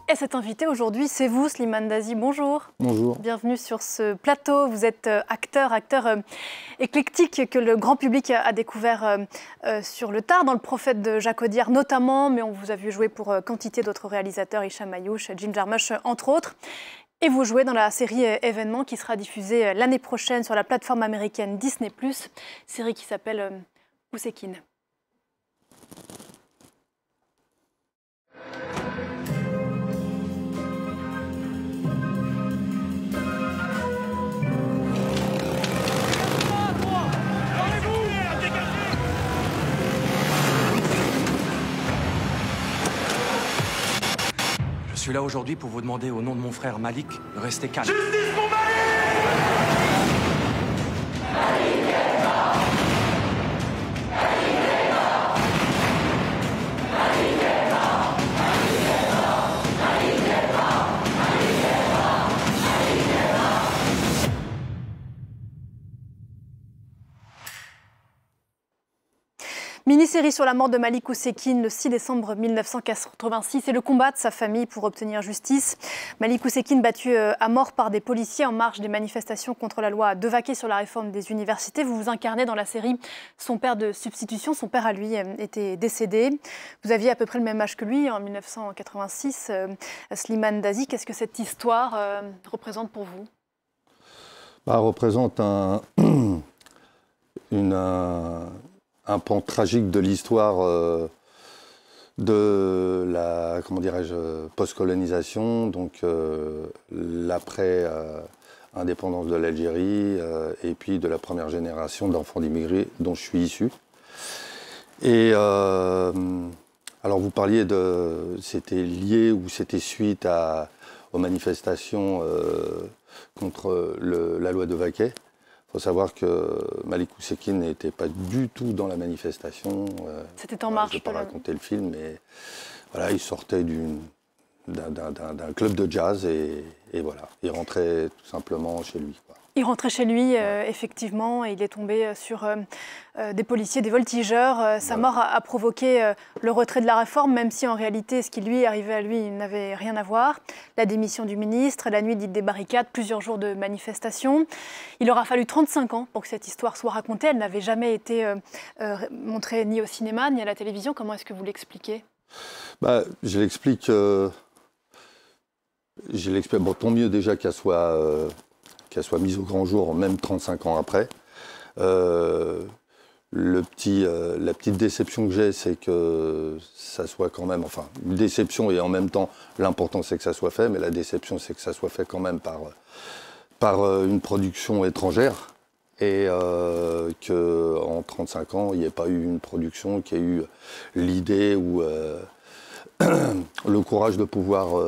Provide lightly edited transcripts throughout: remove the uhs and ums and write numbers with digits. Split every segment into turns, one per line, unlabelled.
Et cet invité aujourd'hui, c'est vous, Slimane Dazi. Bonjour.
Bonjour.
Bienvenue sur ce plateau. Vous êtes acteur éclectique que le grand public a découvert sur le tard, dans Le Prophète de Jacques Audiard notamment, mais on vous a vu jouer pour quantité d'autres réalisateurs, Hicham Ayouch, Jim Jarmusch, entre autres. Et vous jouez dans la série Événements qui sera diffusée l'année prochaine sur la plateforme américaine Disney+, série qui s'appelle Ousekine.
Je suis là aujourd'hui pour vous demander au nom de mon frère Malik de rester calme.
Justice pour Malik!
Malik est mort! Malik est mort! Malik est mort! Malik est mort! Malik est mort! Malik est mort! Malik est mort!
Mini-série sur la mort de Malik Ousekine le 6 décembre 1986 et le combat de sa famille pour obtenir justice. Malik Ousekine battu à mort par des policiers en marge des manifestations contre la loi Devaquet sur la réforme des universités. Vous vous incarnez dans la série son père de substitution. Son père à lui était décédé. Vous aviez à peu près le même âge que lui en 1986. Slimane Dazi, qu'est-ce que cette histoire représente pour vous?
Représente un pan tragique de l'histoire de la, comment dirais-je, post-colonisation, donc l'après-indépendance de l'Algérie et puis de la première génération d'enfants d'immigrés dont je suis issu. Et alors vous parliez de, c'était lié ou c'était suite aux manifestations contre la loi Devaquet. Il faut savoir que Malik Ousekine n'était pas du tout dans la manifestation.
C'était en marche.
Je ne vais pas raconter le film, mais voilà, il sortait d'un club de jazz et voilà, il rentrait tout simplement chez lui, quoi.
Il rentrait chez lui, effectivement, et il est tombé sur des policiers, des voltigeurs. Sa mort a provoqué le retrait de la réforme, même si en réalité, ce qui lui arrivait à lui, il n'avait rien à voir. La démission du ministre, la nuit dite des barricades, plusieurs jours de manifestations. Il aura fallu 35 ans pour que cette histoire soit racontée. Elle n'avait jamais été montrée ni au cinéma, ni à la télévision. Comment est-ce que vous l'expliquez?
Je l'explique... bon, tant mieux déjà qu'elle soit mise au grand jour, même 35 ans après. La petite déception que j'ai, c'est que ça soit quand même, enfin, une déception et en même temps, l'important c'est que ça soit fait, mais la déception c'est que ça soit fait quand même par une production étrangère et qu'en 35 ans, il n'y ait pas eu une production qui ait eu l'idée ou le courage de pouvoir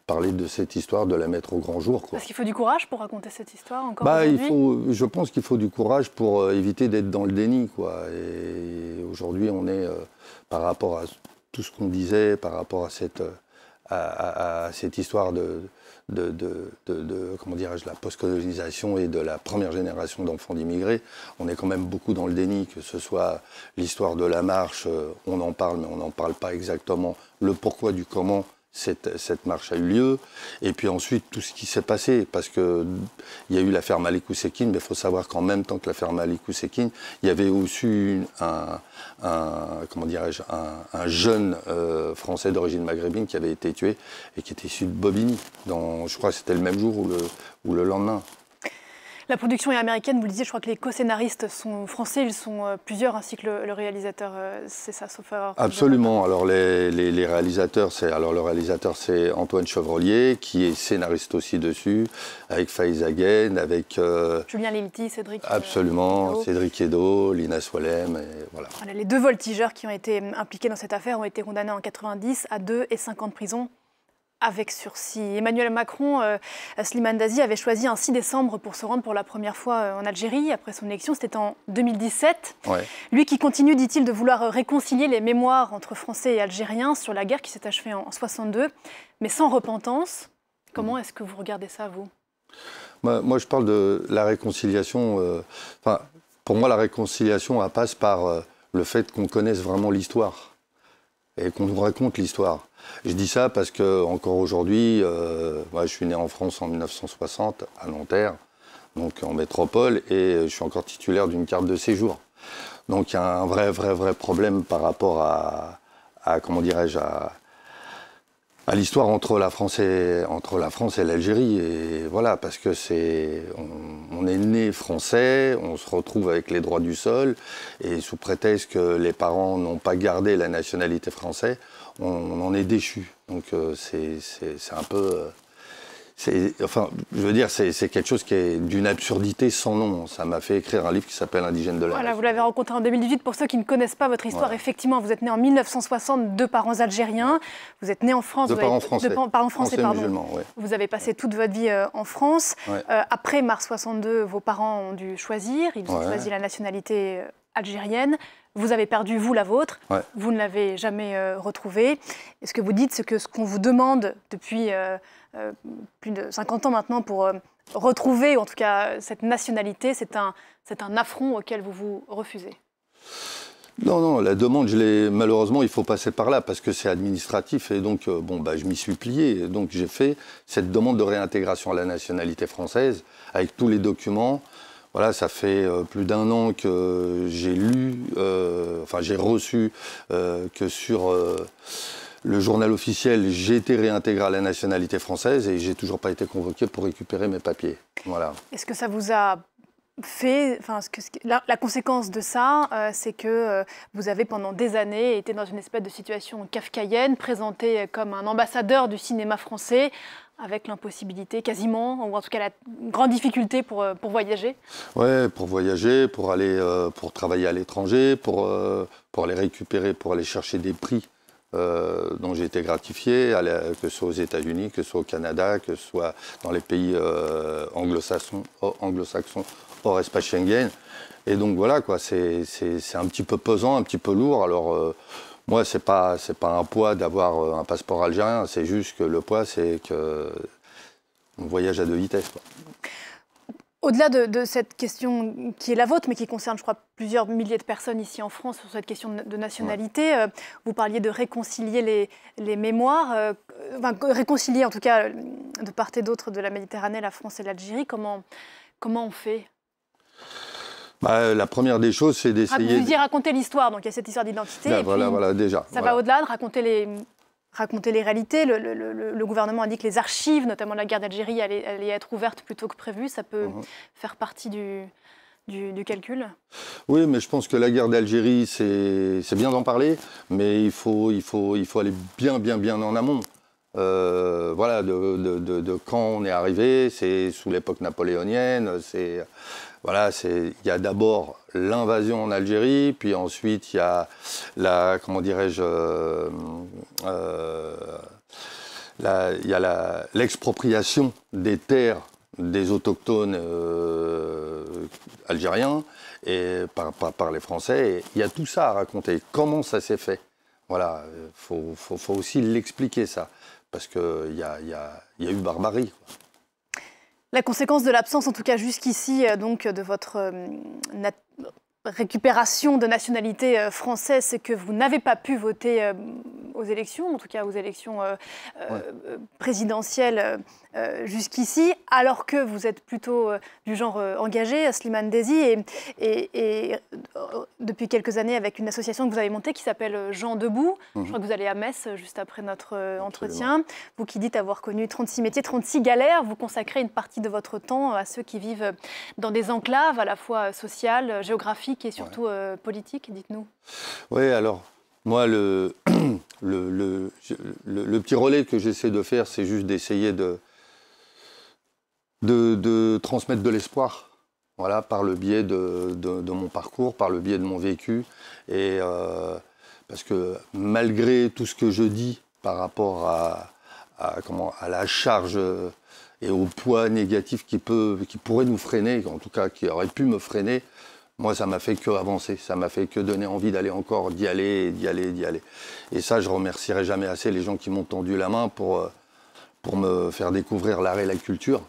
parler de cette histoire, de la mettre au grand jour, quoi.
Parce qu'il faut du courage pour raconter cette histoire encore aujourd'hui.
Je pense qu'il faut du courage pour éviter d'être dans le déni, quoi. Et aujourd'hui, on est, par rapport à tout ce qu'on disait, par rapport à cette histoire de comment dirais-je, la post-colonisation et de la première génération d'enfants d'immigrés, on est quand même beaucoup dans le déni, que ce soit l'histoire de la marche, on en parle, mais on n'en parle pas exactement le pourquoi du comment cette marche a eu lieu, et puis ensuite tout ce qui s'est passé, parce qu'il y a eu l'affaire Malik Ousekine, mais il faut savoir qu'en même temps que l'affaire Malik Ousekine, il y avait aussi comment dirais-je, un jeune Français d'origine maghrébine qui avait été tué et qui était issu de Bobigny, je crois que c'était le même jour ou le lendemain.
La production est américaine, vous le disiez, je crois que les co-scénaristes sont français, ils sont plusieurs, ainsi que le réalisateur, c'est ça, sauf erreur.
Absolument, alors les réalisateurs, le réalisateur c'est Antoine Chevrolier, qui est scénariste aussi dessus, avec Faiz Aghen, avec...
Julien Lilti, Cédric...
Absolument,
Edo.
Cédric Edo, Lina Swalem, et voilà.
Les deux voltigeurs qui ont été impliqués dans cette affaire ont été condamnés en 90 à 2 et 5 ans de prison, avec sursis. Emmanuel Macron, Slimane Dazi, avait choisi un 6 décembre pour se rendre pour la première fois en Algérie après son élection. C'était en 2017.
Ouais.
Lui qui continue, dit-il, de vouloir réconcilier les mémoires entre Français et Algériens sur la guerre qui s'est achevée en 62, mais sans repentance. Comment est-ce que vous regardez ça, vous?
Moi, je parle de la réconciliation. Pour moi, la réconciliation, elle passe par le fait qu'on connaisse vraiment l'histoire et qu'on nous raconte l'histoire. Je dis ça parce que encore aujourd'hui, moi, je suis né en France en 1960, à Nanterre, donc en métropole, et je suis encore titulaire d'une carte de séjour. Donc il y a un vrai problème par rapport à comment dirais-je, à l'histoire entre la France et l'Algérie. Et voilà, parce que on est né français, on se retrouve avec les droits du sol, et sous prétexte que les parents n'ont pas gardé la nationalité française, on en est déchu. Donc c'est un peu... enfin, je veux dire, c'est quelque chose qui est d'une absurdité sans nom. Ça m'a fait écrire un livre qui s'appelle Indigène de la
Voilà, vous l'avez rencontré en 2018. Pour ceux qui ne connaissent pas votre histoire, effectivement, vous êtes né en 1960, deux parents algériens. Vous êtes né en France.
Deux parents français.
Parents français, pardon.
Musulmans, ouais.
Vous avez passé toute votre vie en France.
Ouais.
Après mars 62, vos parents ont dû choisir. Ils ont choisi la nationalité algérienne. Vous avez perdu, vous, la vôtre.
Ouais.
Vous ne l'avez jamais retrouvée. Et ce que vous dites, c'est que ce qu'on vous demande depuis plus de 50 ans maintenant pour retrouver, en tout cas, cette nationalité, c'est un affront auquel vous vous refusez.
Non, la demande, malheureusement, il faut passer par là parce que c'est administratif et donc, je m'y suis plié. Donc, j'ai fait cette demande de réintégration à la nationalité française avec tous les documents. Voilà, ça fait plus d'un an que j'ai j'ai reçu que sur le journal officiel, j'ai été réintégré à la nationalité française et j'ai toujours pas été convoqué pour récupérer mes papiers. Voilà.
Est-ce que ça vous a fait, la conséquence de ça, c'est que vous avez pendant des années été dans une espèce de situation kafkaïenne, présenté comme un ambassadeur du cinéma français, avec l'impossibilité quasiment, ou en tout cas la grande difficulté pour voyager?
Ouais, pour voyager, pour aller, pour travailler à l'étranger, pour aller récupérer, pour aller chercher des prix dont j'ai été gratifié, que ce soit aux États-Unis, que ce soit au Canada, que ce soit dans les pays anglo-saxons, hors espace Schengen. Et donc voilà, quoi, c'est un petit peu pesant, un petit peu lourd. Alors moi, c'est pas un poids d'avoir un passeport algérien, c'est juste que le poids, c'est que on voyage à deux vitesses, quoi.
Au-delà de cette question qui est la vôtre, mais qui concerne, je crois, plusieurs milliers de personnes ici en France sur cette question de nationalité, vous parliez de réconcilier les mémoires, réconcilier en tout cas de part et d'autre de la Méditerranée, la France et l'Algérie. Comment on fait?
La première des choses, c'est d'essayer...
Vous y racontez l'histoire, donc il y a cette histoire d'identité.
Voilà, déjà.
Ça va au-delà de raconter les réalités. Le gouvernement a dit que les archives, notamment la guerre d'Algérie, allaient être ouvertes plus tôt que prévu. Ça peut faire partie du calcul?
Oui, mais je pense que la guerre d'Algérie, c'est bien d'en parler, mais il faut aller bien en amont. Voilà, de quand on est arrivé, c'est sous l'époque napoléonienne, il y a d'abord l'invasion en Algérie, puis ensuite il y a l'expropriation des terres des autochtones algériens et par les Français. Et il y a tout ça à raconter. Comment ça s'est fait? Voilà, faut aussi l'expliquer ça, parce qu'il y a eu barbarie, quoi.
La conséquence de l'absence, en tout cas jusqu'ici, donc de votre récupération de nationalité française, c'est que vous n'avez pas pu voter aux élections, en tout cas aux élections présidentielles jusqu'ici, alors que vous êtes plutôt du genre engagé, Slimane Desi, et depuis quelques années avec une association que vous avez montée qui s'appelle Jean Debout. Je crois que vous allez à Metz juste après notre entretien. Vous qui dites avoir connu 36 métiers, 36 galères, vous consacrez une partie de votre temps à ceux qui vivent dans des enclaves à la fois sociales, géographiques et surtout politiques. Dites-nous. Oui,
alors moi, le petit relais que j'essaie de faire, c'est juste d'essayer de transmettre de l'espoir, voilà, par le biais de mon parcours, par le biais de mon vécu. Et parce que malgré tout ce que je dis par rapport à la charge et au poids négatif qui pourrait nous freiner, en tout cas qui aurait pu me freiner, moi, ça m'a fait que avancer, ça m'a fait que donner envie d'aller encore, d'y aller. Et ça, je remercierai jamais assez les gens qui m'ont tendu la main pour me faire découvrir l'art et la culture.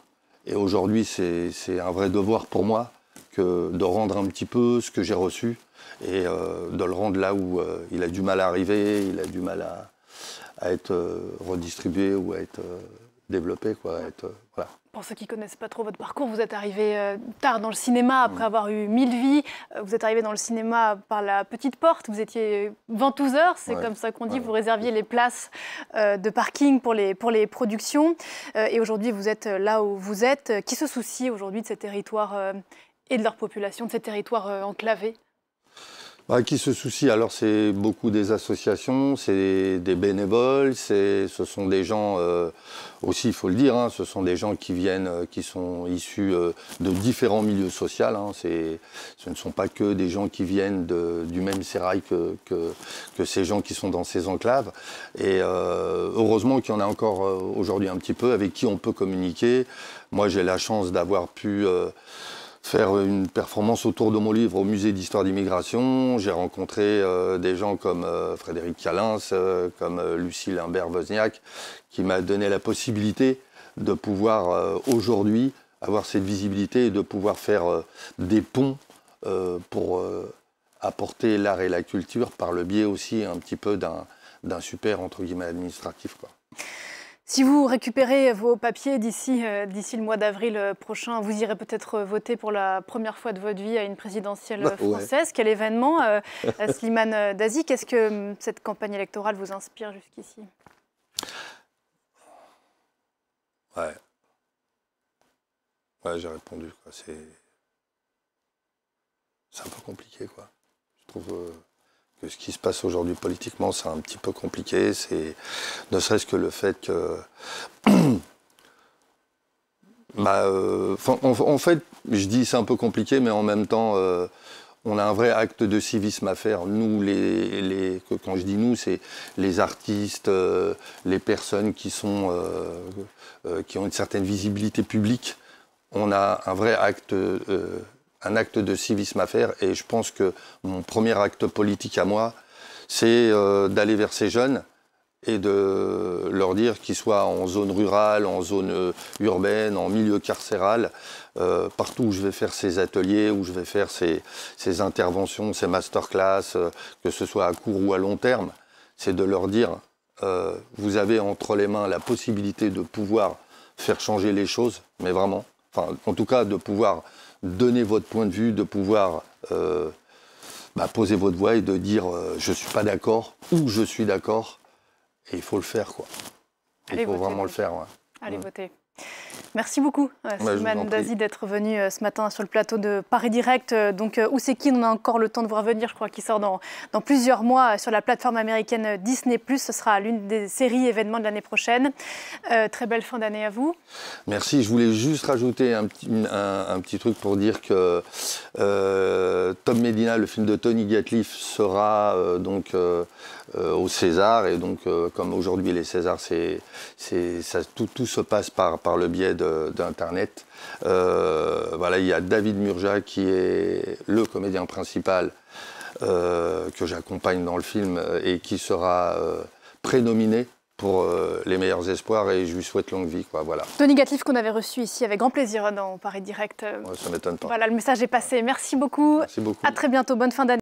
Et aujourd'hui, c'est un vrai devoir pour moi de rendre un petit peu ce que j'ai reçu et de le rendre là où il a du mal à arriver, il a du mal être redistribué ou à être développé, quoi. Voilà.
Pour ceux qui ne connaissent pas trop votre parcours, vous êtes arrivé tard dans le cinéma, après avoir eu 1000 vies. Vous êtes arrivé dans le cinéma par la petite porte. Vous étiez ventouseur, c'est comme ça qu'on dit. Vous réserviez les places de parking pour les productions. Et aujourd'hui, vous êtes là où vous êtes. Qui se soucie aujourd'hui de ces territoires et de leur population, de ces territoires enclavés ?
Qui se soucie? Alors, c'est beaucoup des associations, c'est des bénévoles, ce sont des gens, aussi, il faut le dire, hein, ce sont des gens qui viennent, qui sont issus de différents milieux sociaux. Hein, ce ne sont pas que des gens qui viennent du même sérail que ces gens qui sont dans ces enclaves. Et heureusement qu'il y en a encore aujourd'hui un petit peu avec qui on peut communiquer. Moi, j'ai la chance d'avoir pu faire une performance autour de mon livre au musée d'histoire d'immigration. J'ai rencontré des gens comme Frédéric Calins, comme Lucie Limbert-Wozniak, qui m'a donné la possibilité de pouvoir aujourd'hui avoir cette visibilité et de pouvoir faire des ponts pour apporter l'art et la culture par le biais aussi un petit peu d'un super, entre guillemets, administratif, quoi.
Si vous récupérez vos papiers d'ici le mois d'avril prochain, vous irez peut-être voter pour la première fois de votre vie à une présidentielle française. Ouais. Quel événement, Slimane Dazi, qu'est-ce que cette campagne électorale vous inspire jusqu'ici?
Ouais, j'ai répondu, quoi. C'est un peu compliqué, quoi. Je trouve que ce qui se passe aujourd'hui politiquement, c'est un petit peu compliqué. C'est ne serait-ce que le fait que... en fait, je dis c'est un peu compliqué, mais en même temps, on a un vrai acte de civisme à faire. Nous, quand je dis nous, c'est les artistes, les personnes qui ont une certaine visibilité publique. On a un vrai acte... un acte de civisme à faire, et je pense que mon premier acte politique à moi, c'est d'aller vers ces jeunes et de leur dire qu'ils soient en zone rurale, en zone urbaine, en milieu carcéral, partout où je vais faire ces ateliers, où je vais faire ces interventions, ces masterclass, que ce soit à court ou à long terme, c'est de leur dire vous avez entre les mains la possibilité de pouvoir faire changer les choses, mais vraiment, enfin, en tout cas de pouvoir donner votre point de vue, de pouvoir poser votre voix et de dire je ne suis pas d'accord ou je suis d'accord. Et il faut le faire, quoi. Il faut vraiment le faire. Ouais.
Allez voter. Merci beaucoup, Slimane Dazi, d'être venu ce matin sur le plateau de Paris Direct. Donc, Oussekine, on a encore le temps de vous revenir, je crois qu'il sort dans plusieurs mois sur la plateforme américaine Disney+. Ce sera l'une des séries événements de l'année prochaine. Très belle fin d'année à vous. Merci.
Je voulais juste rajouter un petit truc pour dire que Tom Medina, le film de Tony Gatliff, sera au César. Et donc, comme aujourd'hui les Césars, tout se passe par le biais d'Internet. Voilà, il y a David Murja qui est le comédien principal que j'accompagne dans le film et qui sera prénominé pour les meilleurs espoirs, et je lui souhaite longue vie, quoi, voilà.
Tony Gatliff qu'on avait reçu ici avec grand plaisir dans Paris Direct.
Ouais, ça m'étonne pas.
Voilà, le message est passé. Merci beaucoup.
Merci beaucoup.
À très bientôt. Bonne fin d'année.